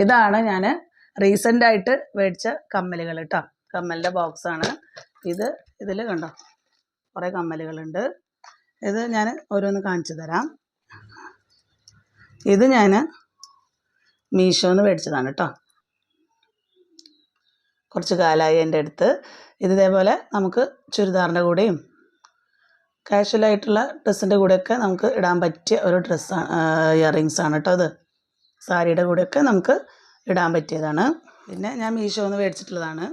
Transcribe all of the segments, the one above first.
ഇതാണ് ഞാൻ റീസെൻ്റായിട്ട് മേടിച്ച കമ്മലുകൾ കേട്ടോ. കമ്മലിൻ്റെ ബോക്സാണ് ഇത്. ഇതിൽ കണ്ടോ കുറേ കമ്മലുകളുണ്ട്. ഇത് ഞാൻ ഓരോന്ന് കാണിച്ചു തരാം. ഇത് ഞാൻ മീഷോന്ന് മേടിച്ചതാണ് കേട്ടോ. കുറച്ച് കാലമായി എൻ്റെ അടുത്ത്. ഇത് ഇതേപോലെ നമുക്ക് ചുരിദാറിൻ്റെ കൂടെയും കാഷ്വലായിട്ടുള്ള ഡ്രസ്സിൻ്റെ കൂടെയൊക്കെ നമുക്ക് ഇടാൻ പറ്റിയ ഒരു ഡ്രസ്സാണ്, ഇയറിങ്സാണ് കേട്ടോ. അത് സാരിയുടെ കൂടെയൊക്കെ നമുക്ക് ഇടാൻ പറ്റിയതാണ്. പിന്നെ ഞാൻ മീഷോന്ന് മേടിച്ചിട്ടുള്ളതാണ്.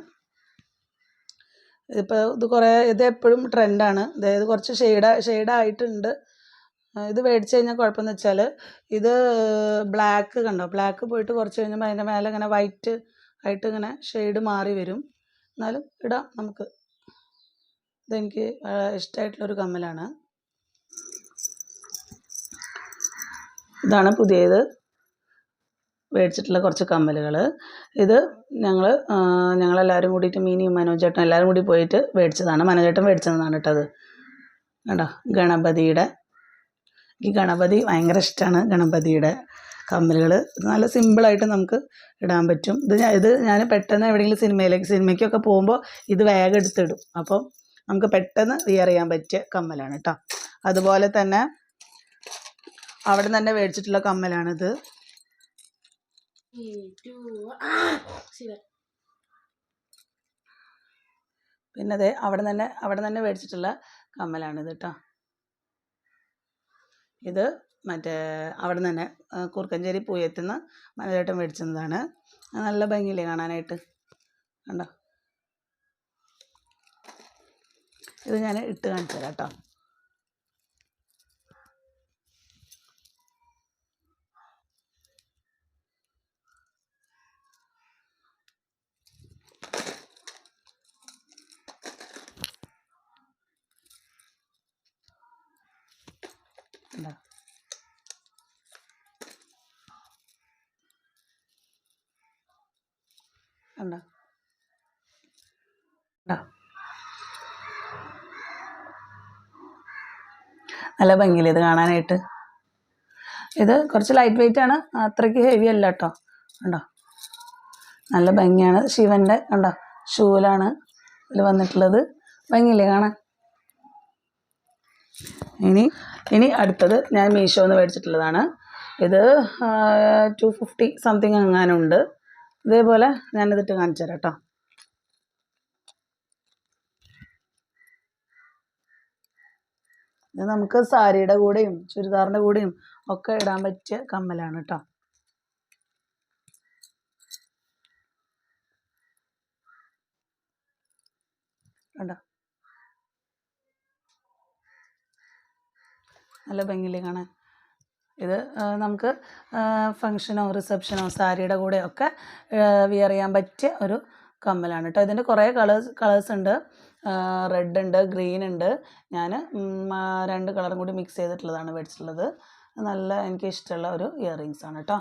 ഇപ്പോൾ ഇത് എപ്പോഴും ട്രെൻഡാണ്. അതായത് കുറച്ച് ഷെയ്ഡായിട്ടുണ്ട്. ഇത് മേടിച്ച് കഴിഞ്ഞാൽ കുഴപ്പമെന്ന് വെച്ചാൽ ഇത് ബ്ലാക്ക് കണ്ടോ, ബ്ലാക്ക് പോയിട്ട് കുറച്ച് കഴിഞ്ഞപ്പോൾ അതിൻ്റെ മേലെ ഇങ്ങനെ വൈറ്റ് ആയിട്ട് ഇങ്ങനെ ഷെയ്ഡ് മാറി വരും. എന്നാലും ഇടാം നമുക്ക്. ഇതെനിക്ക് ഇഷ്ടമായിട്ടുള്ളൊരു കമ്മലാണ്. ഇതാണ് പുതിയത് മേടിച്ചിട്ടുള്ള കുറച്ച് കമ്മലുകൾ. ഇത് ഞങ്ങളെല്ലാവരും കൂടിയിട്ട് മീനിയും മനോജേട്ടൻ എല്ലാവരും കൂടി പോയിട്ട് മേടിച്ചതാണ്. മനോജേട്ടൻ മേടിച്ചതാണ് കേട്ടോ. അത് കണ്ടോ ഗണപതിയുടെ. ഈ ഗണപതി ഭയങ്കര ഇഷ്ടമാണ്. ഗണപതിയുടെ കമ്മലുകൾ നല്ല സിമ്പിളായിട്ട് നമുക്ക് ഇടാൻ പറ്റും. ഇത് ഞാൻ പെട്ടെന്ന് എവിടെയെങ്കിലും സിനിമയ്ക്കൊക്കെ പോകുമ്പോൾ ഇത് വേഗം എടുത്തിടും. അപ്പം നമുക്ക് പെട്ടെന്ന് വിയർ ചെയ്യാൻ പറ്റിയ കമ്മലാണ് കേട്ടോ. അതുപോലെ തന്നെ അവിടെ തന്നെ മേടിച്ചിട്ടുള്ള കമ്മലാണിത്. പിന്നെ അതെ അവിടെ തന്നെ മേടിച്ചിട്ടുള്ള കമ്മലാണിത് കേട്ടോ. ഇത് മറ്റേ അവിടെ നിന്ന് തന്നെ കുറുക്കഞ്ചേരി പൂയത്തുനിന്ന് മനോജേട്ടൻ മേടിച്ചതാണ്. നല്ല ഭംഗിയില്ലേ കാണാനായിട്ട്, കണ്ടോ. ഇത് ഞാൻ ഇട്ട് കാണിച്ചു തരാം കേട്ടോ. കണ്ടോ കണ്ടോ കണ്ടോ നല്ല ഭംഗിയില്ലേ ഇത് കാണാനായിട്ട്. ഇത് കുറച്ച് ലൈറ്റ് വെയിറ്റ് ആണ്, അത്രയ്ക്ക് ഹെവി അല്ല കേട്ടോ. കണ്ടോ നല്ല ഭംഗിയാണ്. ശിവൻ്റെ കണ്ടോ ഷൂലാണ് ഇതിൽ വന്നിട്ടുള്ളത്. ഭംഗിയില്ലേ കാണാൻ. ഇനി അടുത്തത് ഞാൻ മീഷോന്ന് മേടിച്ചിട്ടുള്ളതാണ്. ഇത് 250 സംതിങ് എങ്ങാനുണ്ട്. ഇതേപോലെ ഞാനിതിട്ട് കാണിച്ചു തരാം കേട്ടോ. ഇത് നമുക്ക് സാരിയുടെ കൂടെയും ചുരിദാറിൻ്റെ കൂടെയും ഒക്കെ ഇടാൻ പറ്റിയ കമ്മലാണ് കേട്ടോ. കണ്ടോ നല്ല ഭംഗിയില്ലേ കാണാൻ. ഇത് നമുക്ക് ഫങ്ഷനോ റിസപ്ഷനോ സാരിയുടെ കൂടെ ഒക്കെ വിയർ ചെയ്യാൻ പറ്റിയ ഒരു കമ്മലാണ് കേട്ടോ. ഇതിൻ്റെ കുറേ കളേഴ്സ് ഉണ്ട്. റെഡ് ഉണ്ട്, ഗ്രീൻ ഉണ്ട്. ഞാൻ 2 കളറും കൂടി മിക്സ് ചെയ്തിട്ടുള്ളതാണ് മേടിച്ചിട്ടുള്ളത്. നല്ല എനിക്ക് ഇഷ്ടമുള്ള ഒരു ഇയറിങ്സ് ആണ് കേട്ടോ.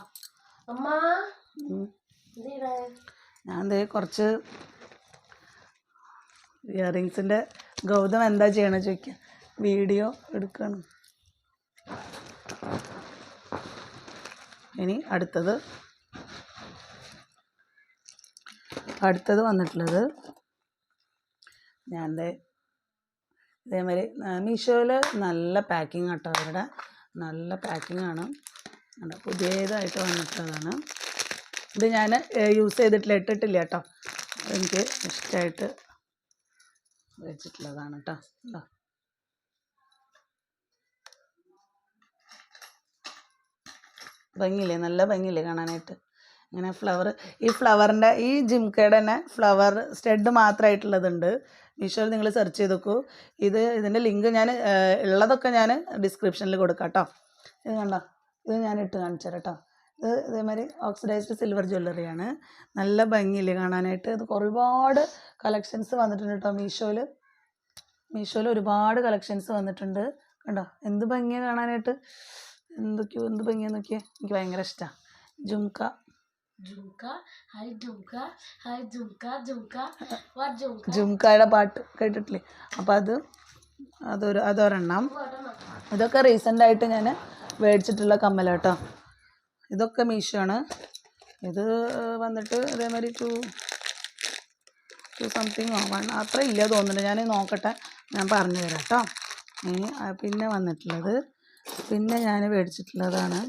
ഞാൻ കുറച്ച് ഇയറിങ്സിൻ്റെ ഗൗതം എന്താ ചെയ്യണമെന്ന് ചോദിക്കുക. വീഡിയോ എടുക്കണം. ഇനി അടുത്തത് വന്നിട്ടുള്ളത് ഞാൻ ഇതേമാതിരി മീഷോയിൽ നല്ല പാക്കിങ് കേട്ടോ. അവരുടെ നല്ല പാക്കിംഗ് ആണ്. പുതിയതായിട്ട് വന്നിട്ടുള്ളതാണ്. ഇത് ഞാൻ യൂസ് ചെയ്തിട്ടില്ല, ഇട്ടിട്ടില്ല കേട്ടോ. എനിക്ക് ഇഷ്ടമായിട്ട് വെച്ചിട്ടുള്ളതാണ് കേട്ടോ. ഭംഗിയില്ലേ, നല്ല ഭംഗിയില്ലേ കാണാനായിട്ട്. ഇങ്ങനെ ഈ ഫ്ലവറിൻ്റെ ഈ ജിംക്കയുടെ തന്നെ ഫ്ലവർ സ്റ്റഡ് മാത്രമായിട്ടുള്ളതുണ്ട്. മീഷോയിൽ നിങ്ങൾ സെർച്ച് ചെയ്ത് നോക്കൂ. ഇതിൻ്റെ ലിങ്ക് ഞാൻ ഉള്ളതൊക്കെ ഞാൻ ഡിസ്ക്രിപ്ഷനിൽ കൊടുക്കാം കേട്ടോ. ഇത് കണ്ടോ, ഇത് ഞാൻ ഇട്ട് കാണിച്ചു തരാം കേട്ടോ. ഇത് ഇതേമാതിരി ഓക്സിഡൈസ്ഡ് സിൽവർ ജ്വല്ലറിയാണ്. നല്ല ഭംഗിയില്ലേ കാണാനായിട്ട്. ഇത് ഒരുപാട് കളക്ഷൻസ് വന്നിട്ടുണ്ട് കേട്ടോ. മീഷോയിൽ ഒരുപാട് കളക്ഷൻസ് വന്നിട്ടുണ്ട്. കണ്ടോ എന്ത് ഭംഗിയാണ് കാണാനായിട്ട്. എന്ത് ഭംഗിയാന്ന് നോക്കിയേ. എനിക്ക് ഭയങ്കര ഇഷ്ടമാണ്. ജുംക്കയുടെ പാട്ട് കേട്ടിട്ടില്ലേ. അപ്പോൾ അതൊരെണ്ണം. ഇതൊക്കെ റീസെൻ്റായിട്ട് ഞാൻ മേടിച്ചിട്ടുള്ള കമ്മല കേട്ടോ. ഇതൊക്കെ മീഷോ ആണ്. ഇത് വന്നിട്ട് ഇതേമാതിരി 2 സംതിങ്ങോ 1 അത്ര ഇല്ല തോന്നുന്നുണ്ട്. ഞാൻ നോക്കട്ടെ, ഞാൻ പറഞ്ഞു തരാം കേട്ടോ. പിന്നെ വന്നിട്ടുള്ളത്, പിന്നെ ഞാൻ മേടിച്ചിട്ടുള്ളതാണ്,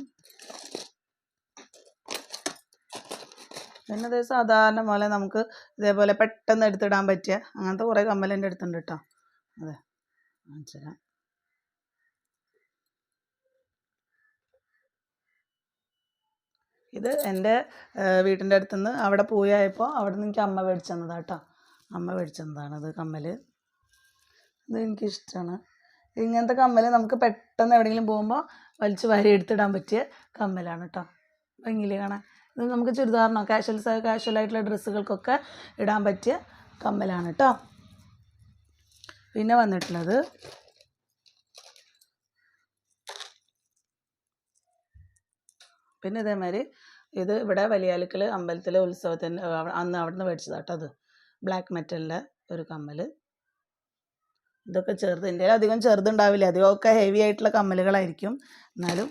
പിന്നെ ഇത് സാധാരണ പോലെ നമുക്ക് ഇതേപോലെ പെട്ടെന്ന് എടുത്തിടാൻ പറ്റിയ അങ്ങനത്തെ കുറേ കമ്മൽ എൻ്റെ അടുത്തുണ്ട് കേട്ടോ. അതെ, കാണിച്ചു തരാം. ഇത് എൻ്റെ വീട്ടിൻ്റെ അടുത്തുനിന്ന് അവിടെ പോയപ്പോൾ അവിടെ നിന്ന് എനിക്ക് അമ്മ മേടിച്ചു തന്നതാണ് കേട്ടോ. അമ്മ മേടിച്ചു തന്നതാണ് ഇത് കമ്മൽ. ഇത് എനിക്കിഷ്ടമാണ്. ഇങ്ങനത്തെ കമ്മൽ നമുക്ക് പെട്ടെന്ന് എവിടെയെങ്കിലും പോകുമ്പോൾ വലിച്ച് വാരി എടുത്തിടാൻ പറ്റിയ കമ്മലാണ് കേട്ടോ. ഭംഗിയില്ലേ കാണാൻ? ഇത് നമുക്ക് ചുരിദാറിനോ കാഷ്വലായിട്ടുള്ള ഡ്രസ്സുകൾക്കൊക്കെ ഇടാൻ പറ്റിയ കമ്മലാണ് കേട്ടോ. പിന്നെ വന്നിട്ടുള്ളത് പിന്നെ ഇതേമാതിരി ഇത് ഇവിടെ വലിയാലിക്കൽ അമ്പലത്തിലെ ഉത്സവത്തിന് അന്ന് അവിടെ നിന്ന് മേടിച്ചതാണ് കേട്ടോ. അത് ബ്ലാക്ക് മെറ്റലിൻ്റെ ഒരു കമ്മൽ. ഇതൊക്കെ ചെറുത്, എൻ്റെ അധികം ചെറുതുണ്ടാവില്ല, അധികമൊക്കെ ഹെവി ആയിട്ടുള്ള കമ്മലുകളായിരിക്കും. എന്നാലും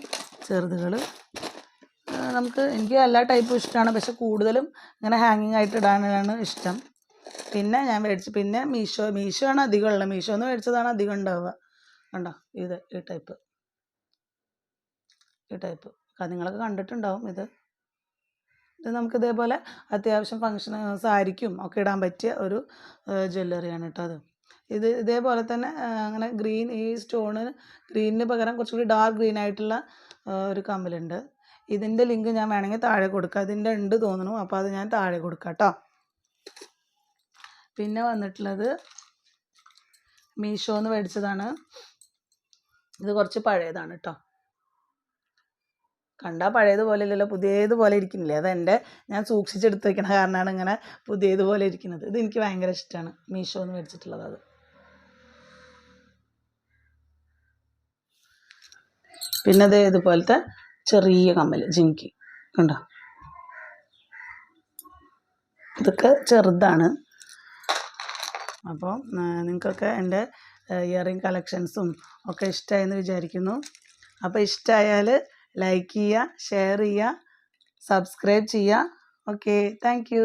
ചെറുതുകൾ എനിക്ക് എല്ലാ ടൈപ്പും ഇഷ്ടമാണ്, പക്ഷെ കൂടുതലും ഇങ്ങനെ ഹാങ്ങിങ് ആയിട്ട് ഇടാനാണ് ഇഷ്ടം. പിന്നെ ഞാൻ പിന്നെ മീഷോ ആണ് അധികം ഉള്ളത്. മീഷോന്ന് മേടിച്ചതാണ് അധികം ഉണ്ടാവുക. കണ്ടോ, ഈ ടൈപ്പ് നിങ്ങളൊക്കെ കണ്ടിട്ടുണ്ടാവും. ഇത് നമുക്ക് ഇതേപോലെ അത്യാവശ്യം ഫങ്ഷൻ സാരിക്കും ഒക്കെ ഇടാൻ പറ്റിയ ഒരു ജ്വല്ലറിയാണ് കേട്ടോ. അത് ഇതേപോലെ തന്നെ അങ്ങനെ ഗ്രീൻ, ഈ സ്റ്റോണിന് ഗ്രീനിന് പകരം കുറച്ചുകൂടി ഡാർക്ക് ഗ്രീൻ ആയിട്ടുള്ള ഒരു കമ്മലുണ്ട്. ഇതിൻ്റെ ലിങ്ക് ഞാൻ വേണമെങ്കിൽ താഴെ കൊടുക്കാം. ഇതിൻ്റെ ഉണ്ട് തോന്നുന്നു, അപ്പോൾ അത് ഞാൻ താഴെ കൊടുക്കാം കേട്ടോ. പിന്നെ വന്നിട്ടുള്ളത് മീഷോന്ന് മേടിച്ചതാണ്. ഇത് കുറച്ച് പഴയതാണ് കേട്ടോ. കണ്ടാൽ പഴയതുപോലെ ഇല്ലല്ലോ, പുതിയതുപോലെ ഇരിക്കുന്നില്ലേ? ഞാൻ സൂക്ഷിച്ചെടുത്ത് വയ്ക്കണ കാരണമാണ് ഇങ്ങനെ പുതിയതുപോലെ ഇരിക്കുന്നത്. ഇത് എനിക്ക് ഭയങ്കര ഇഷ്ടമാണ്, മീഷോന്ന് മേടിച്ചിട്ടുള്ളത്. അത് പിന്നെ അത് ഇതുപോലത്തെ ചെറിയ കമ്മൽ ജിംകി കണ്ടോ, ഇതൊക്കെ ചെറുതാണ്. അപ്പോൾ നിങ്ങൾക്കൊക്കെ എൻ്റെ ഇയറിംഗ് കളക്ഷൻസും ഒക്കെ ഇഷ്ടമായെന്ന് വിചാരിക്കുന്നു. അപ്പോൾ ഇഷ്ടമായാൽ ലൈക്ക് ചെയ്യുക, ഷെയർ ചെയ്യുക, സബ്സ്ക്രൈബ് ചെയ്യുക. Okay, thank you.